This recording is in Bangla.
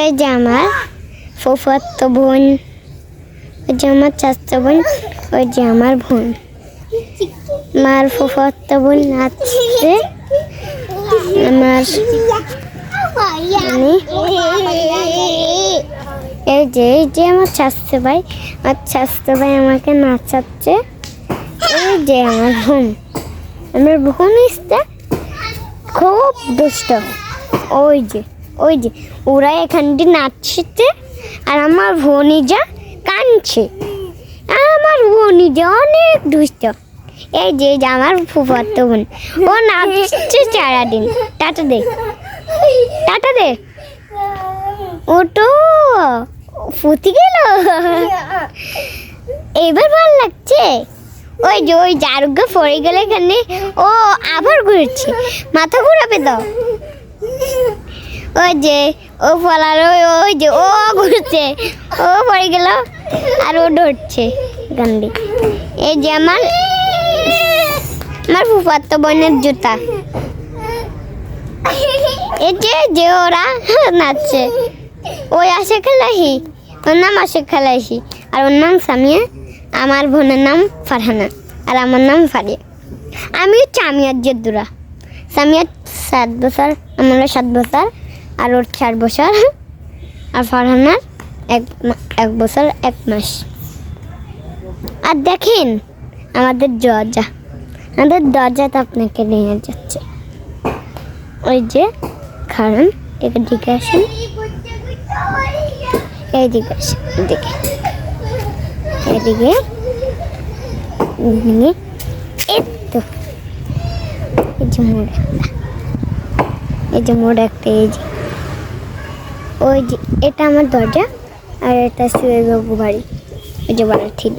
এই যে আমার ফুফাতো বোন, ওই যে আমার চাচা বোন, ওই যে আমার বোন। আমার ফুফাতো বোন নাচছে, আমার এই যে আমার চাচা ভাই, আমাকে নাচাচ্ছে। এই যে আমার বোন ইসতে খুব দুষ্ট। ওই যে ওরা এখানটি নাচছে আর আমার ভনিজা কাঁদছে। আমার ভনিজা অনেক দুষ্ট। এই যে আমার ফুফাতো বোন, ও নাচছে সারাদিন। টাটা দে ওটো ফুটি গেল। এবার ভালো লাগছে। ওই জারুগা পড়ে গেলে এখানে ও আবার ঘুরছে, মাথা ঘুরাবে তো। ওই যে ও ফলার ওই যে ও ঘুরছে, ও পড়ে গেল আর ও ধরছে গান্ডি। এই যে আমার ফুফাতো বোনের জুতা। এই যে ওরা নাচছে। ওই আসে খেলাহি, ওর নাম আসে খেলাইছি, আর ওর নাম সামিয়া। আমার বোনের নাম ফারহানা আর আমার নাম ফারিয়া। আমি হচ্ছে আমিয়ার জেদ্দুরা। সামিয়ার 7 বছর, আমার 7 বছর, আর ওর 4 বছর, আর ফারহানার 1 বছর 1 মাস। আর দেখেন আমাদের দরজাটা আপনাকে নিয়ে যাচ্ছে। ওই যে কারণ এদিকে আসেন, এদিকে আসেন, এদিকে তো এই যে মোড় একটা, ওই যে এটা আমার দরজা, আর এটা শুয়ে বাবু বাড়ি, ওই যে বাড়ির ঠিক।